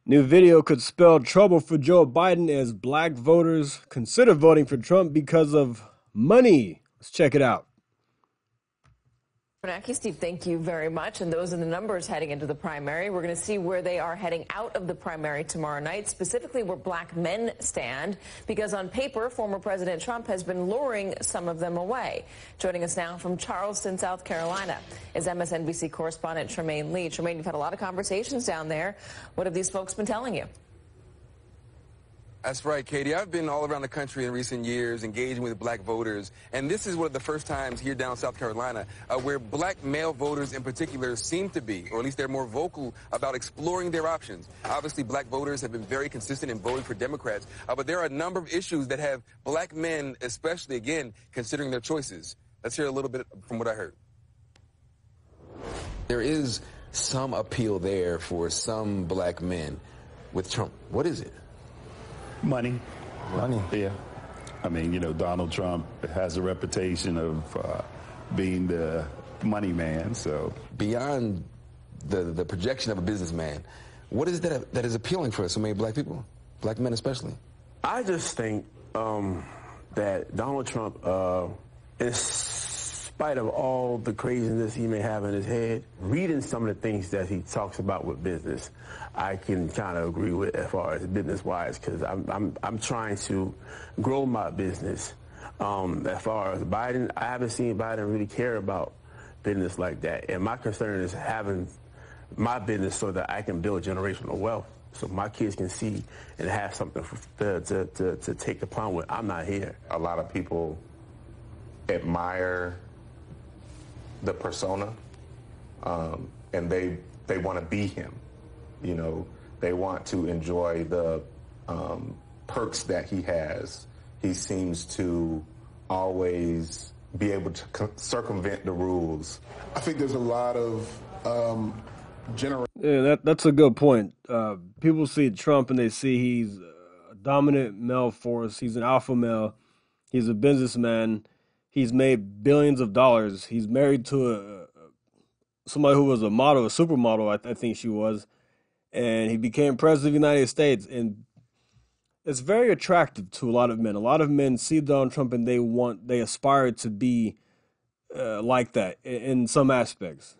New video could spell trouble for Joe Biden as black voters consider voting for Trump because of money. Let's check it out. Bernanke, Steve, thank you very much. And those are the numbers heading into the primary. We're going to see where they are heading out of the primary tomorrow night, specifically where black men stand, because on paper, former President Trump has been luring some of them away. Joining us now from Charleston, South Carolina, is MSNBC correspondent Trymaine Lee. Trymaine, you've had a lot of conversations down there. What have these folks been telling you? That's right, Katie. I've been all around the country in recent years engaging with black voters, and this is one of the first times here down South Carolina where black male voters in particular seem to be, or at least they're more vocal about exploring their options. Obviously, black voters have been very consistent in voting for Democrats, but there are a number of issues that have black men, especially, again, considering their choices. Let's hear a little bit from what I heard. There is some appeal there for some black men with Trump. What is it? Money. Yeah. I mean, you know, Donald Trump has a reputation of being the money man, so. Beyond the projection of a businessman, what is that is appealing for so many black people, black men especially? I just think that Donald Trump, in spite of all the craziness he may have in his head, reading some of the things that he talks about with business, I can kind of agree with as far as business-wise, because I'm trying to grow my business. As far as Biden, I haven't seen Biden really care about business like that, and my concern is having my business so that I can build generational wealth, so my kids can see and have something to take the pawn with. I'm not here. A lot of people admire the persona, and they want to be him. You know, they want to enjoy the perks that he has. He seems to always be able to circumvent the rules. I think there's a lot of Yeah, that's a good point. People see Trump and they see he's a dominant male force. He's an alpha male. He's a businessman. He's made billions of dollars. He's married to somebody who was a model, a supermodel, I think she was. And he became president of the United States. And it's very attractive to a lot of men. A lot of men see Donald Trump and they aspire to be like that in some aspects.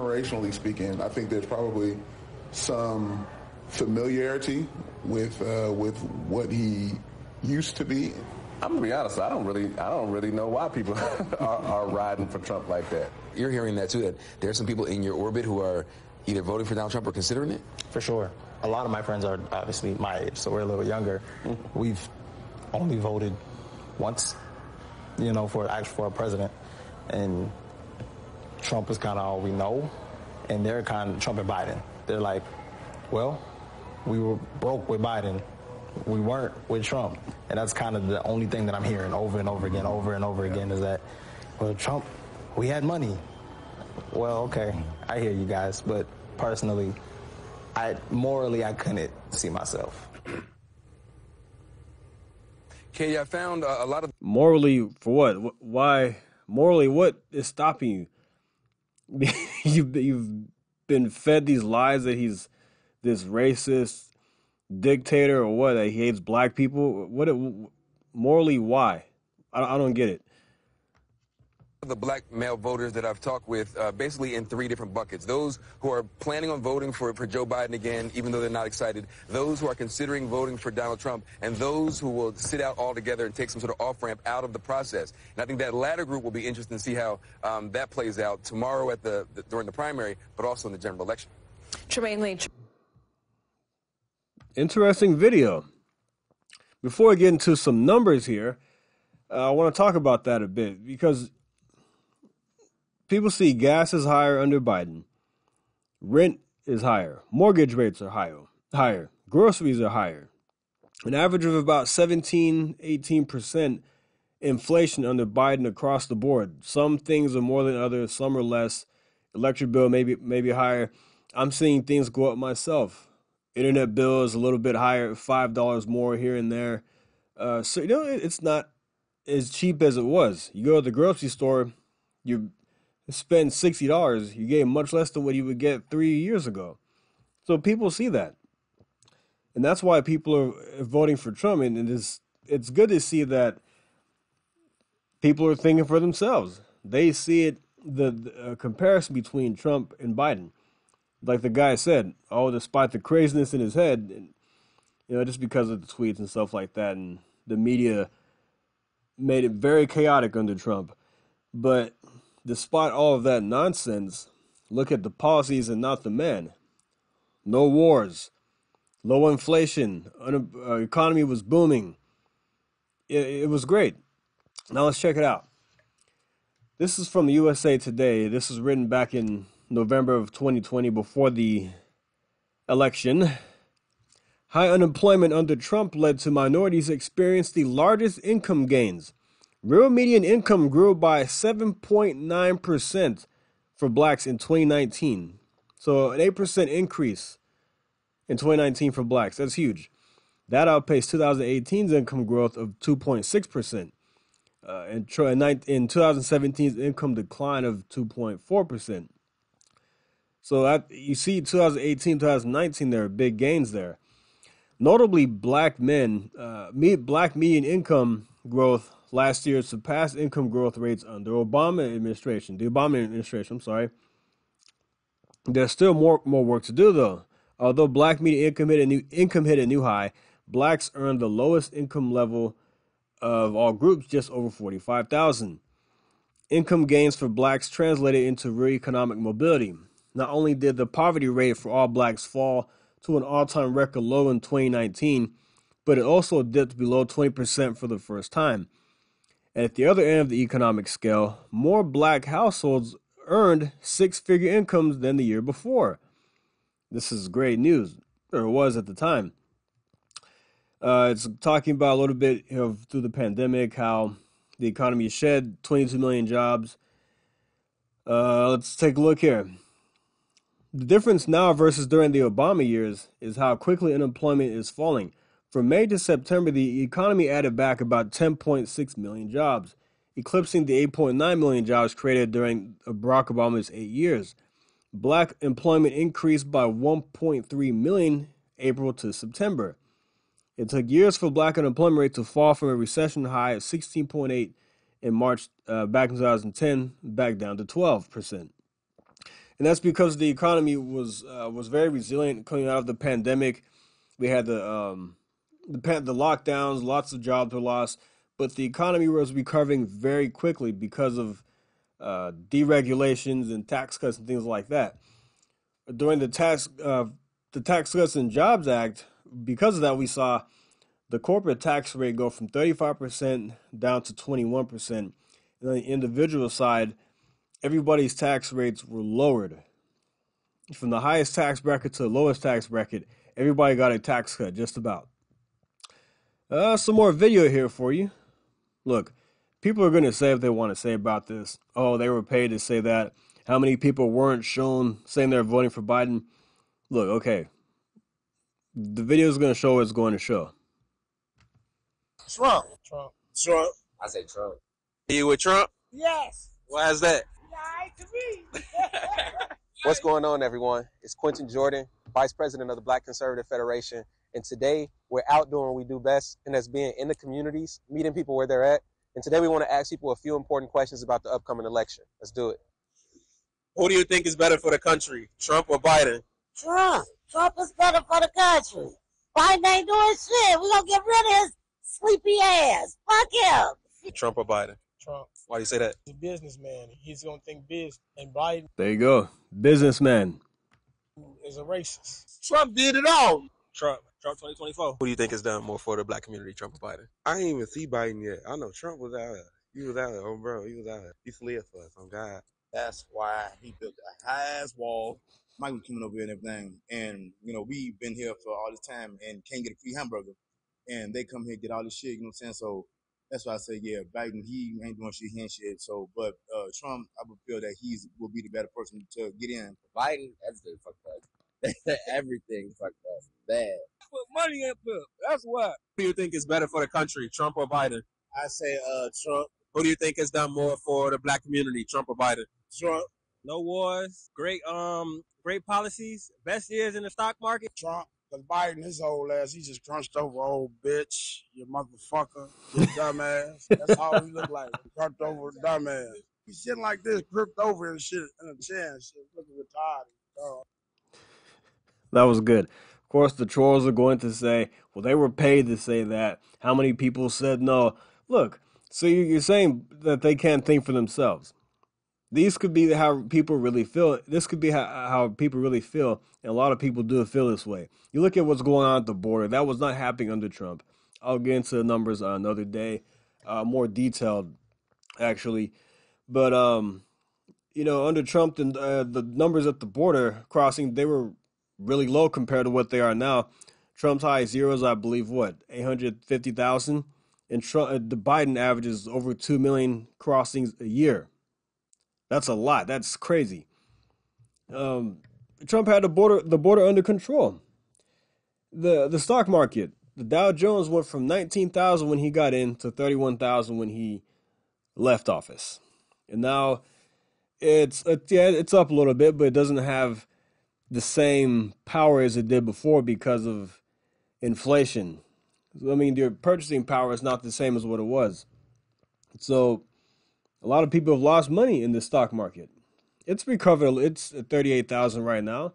Generationally speaking, I think there's probably some familiarity with what he used to be. I'm gonna be honest. I don't really know why people are riding for Trump like that. You're hearing that too, that there are some people in your orbit who are either voting for Donald Trump or considering it? For sure. A lot of my friends are obviously my age, so we're a little younger. We've only voted once, you know, for a president, and Trump is kind of all we know, and they're kind of Trump and Biden. They're like, well, we were broke with Biden. We weren't with Trump. And that's kind of the only thing that I'm hearing over and over again is that, well, Trump, we had money. Well, okay, I hear you guys, but personally, morally, I couldn't see myself. Katie, I found a lot of... Morally, for what? Why? Morally, what is stopping you? You've been fed these lies that he's this racist dictator or what, that he hates black people. What? Morally, why? I don't get it. The black male voters that I've talked with, basically in three different buckets. Those who are planning on voting for Joe Biden again, even though they're not excited. Those who are considering voting for Donald Trump. And those who will sit out altogether and take some sort of off-ramp out of the process. And I think that latter group will be interesting to see how that plays out tomorrow during the primary, but also in the general election. Trymaine Lee. Interesting video. Before I get into some numbers here, I want to talk about that a bit because people see gas is higher under Biden. Rent is higher. Mortgage rates are higher. Groceries are higher. An average of about 17, 18% inflation under Biden across the board. Some things are more than others. Some are less. Electric bill maybe higher. I'm seeing things go up myself. Internet bill is a little bit higher, $5 more here and there. So, you know, it's not as cheap as it was. You go to the grocery store, you spend $60, you get much less than what you would get 3 years ago. So people see that. And that's why people are voting for Trump. And it's good to see that people are thinking for themselves. They see it, the comparison between Trump and Biden. Like the guy said, oh, despite the craziness in his head, just because of the tweets and stuff like that, and the media made it very chaotic under Trump. But despite all of that nonsense, look at the policies and not the man. No wars, low inflation, economy was booming. It was great. Now let's check it out. This is from the USA Today. This was written back in November of 2020 before the election. High unemployment under Trump led to minorities experience the largest income gains. Real median income grew by 7.9% for blacks in 2019. So an 8% increase in 2019 for blacks. That's huge. That outpaced 2018's income growth of 2.6%. In 2017's income decline of 2.4%. So you see 2018, 2019, there are big gains there. Notably, black median income growth last year surpassed income growth rates under the Obama administration, There's still more work to do, though. Although black median income hit a new high, blacks earned the lowest income level of all groups, just over $45,000. Income gains for blacks translated into real economic mobility. Not only did the poverty rate for all blacks fall to an all-time record low in 2019, but it also dipped below 20% for the first time. And at the other end of the economic scale, more black households earned six-figure incomes than the year before. This is great news, or it was at the time. It's talking about a little bit through the pandemic, how the economy shed 22 million jobs. Let's take a look here. The difference now versus during the Obama years is how quickly unemployment is falling. From May to September, the economy added back about 10.6 million jobs, eclipsing the 8.9 million jobs created during Barack Obama's 8 years. Black employment increased by 1.3 million April to September. It took years for black unemployment rate to fall from a recession high of 16.8 in March back in 2010 back down to 12%. And that's because the economy was very resilient coming out of the pandemic. We had the lockdowns, lots of jobs were lost, but the economy was recovering very quickly because of deregulations and tax cuts and things like that. During the Tax Cuts and Jobs Act, because of that, we saw the corporate tax rate go from 35% down to 21%. And on the individual side, everybody's tax rates were lowered. From the highest tax bracket to the lowest tax bracket, everybody got a tax cut, just about. Some more video here for you. Look, people are going to say what they want to say about this. Oh, they were paid to say that. How many people weren't shown saying they're voting for Biden? Look, okay. The video is going to show what it's going to show. Trump. I say Trump. You with Trump? Yes. Why is that? Yeah, to me. What's going on, everyone? It's Quentin Jordan, Vice President of the Black Conservative Federation. And today we're out doing what we do best, and that's being in the communities, meeting people where they're at. And today we want to ask people a few important questions about the upcoming election. Let's do it. Who do you think is better for the country, Trump or Biden? Trump. Trump is better for the country. Biden ain't doing shit. We're going to get rid of his sleepy ass. Fuck him. Trump or Biden? Trump. Why do you say that? He's a businessman. He's going to think biz. And Biden There you go. Businessman. is a racist. Trump did it all. Trump 2024. Who do you think has done more for the black community, Trump or Biden? I ain't even see Biden yet. I know Trump was out here. He was out here. Oh, bro. He was out here. He slid for us. On God. That's why he built the highest wall. Mike was coming over here and everything. And, we've been here for all this time and can't get a free hamburger. And they come here and get all this shit, you know what I'm saying? So that's why I say, yeah, Biden, he ain't doing shit, he ain't shit. So, but Trump, I would feel that will be the better person to get in. Biden, everything fucked up. Everything fucked up. Bad. Put money in Bill. That's why. Who do you think is better for the country, Trump or Biden? I say Trump. Who do you think has done more for the black community, Trump or Biden? Trump. no wars, great policies, best years in the stock market. Trump, because Biden, his old ass, he just crunched over old bitch, you motherfucker, you dumbass. That's all he look like, crunched over a dumbass. He's sitting like this, gripped over and shit in a chair and shit, looking retarded. That was good. Of course, the trolls are going to say, well, they were paid to say that. How many people said no? Look, so you're saying that they can't think for themselves. These could be how people really feel. This could be how people really feel. And a lot of people do feel this way. You look at what's going on at the border. That was not happening under Trump. I'll get into the numbers another day, more detailed, actually. But, under Trump, the numbers at the border crossing, they were really low compared to what they are now. Trump's high zeros, I believe, 850,000? And the Biden averages over 2 million crossings a year. That's a lot. That's crazy. Trump had the border under control. The stock market, the Dow Jones went from 19,000 when he got in to 31,000 when he left office. And now it's up a little bit, but it doesn't have the same power as it did before because of inflation. I mean, your purchasing power is not the same as what it was. So a lot of people have lost money in the stock market. It's recovered. It's at 38,000 right now.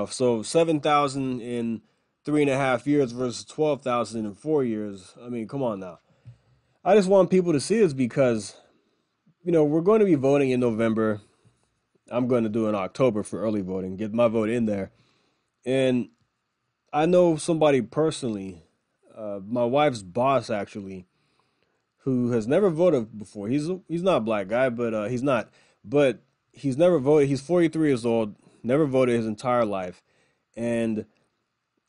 So 7,000 in 3.5 years versus 12,000 in 4 years. I mean, come on now. I just want people to see this because, we're going to be voting in November. I'm going to do it in October for early voting, get my vote in there. And I know somebody personally, my wife's boss actually, who has never voted before. He's not a black guy, but he's not. But he's never voted. He's 43 years old, never voted his entire life. And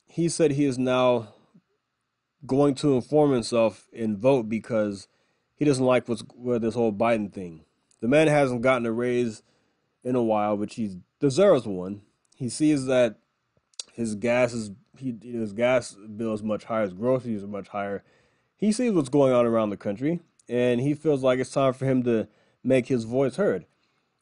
he said he is now going to inform himself and vote because he doesn't like with this whole Biden thing. The man hasn't gotten a raise in a while, which he deserves one. He sees that his gas bill is much higher, his groceries are much higher. He sees what's going on around the country, and he feels like it's time for him to make his voice heard.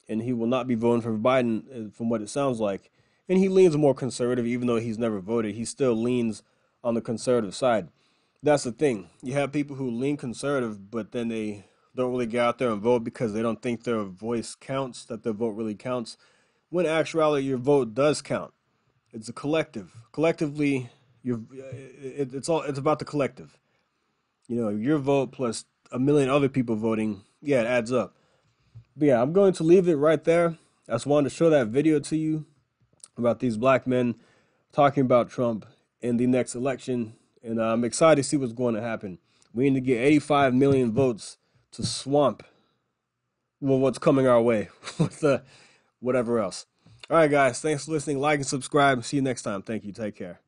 And he will not be voting for Biden, from what it sounds like. And he leans more conservative, even though he's never voted. He still leans on the conservative side. That's the thing. You have people who lean conservative, but then they don't really get out there and vote because they don't think their voice counts, that their vote really counts. When in actuality, your vote does count. It's a collective. Collectively, it's about the collective. Your vote plus a million other people voting, it adds up. But yeah, I'm going to leave it right there. I just wanted to show that video to you about these black men talking about Trump in the next election. And I'm excited to see what's going to happen. We need to get 85 million votes to swamp what's coming our way with whatever else. All right, guys. Thanks for listening. Like and subscribe. See you next time. Thank you. Take care.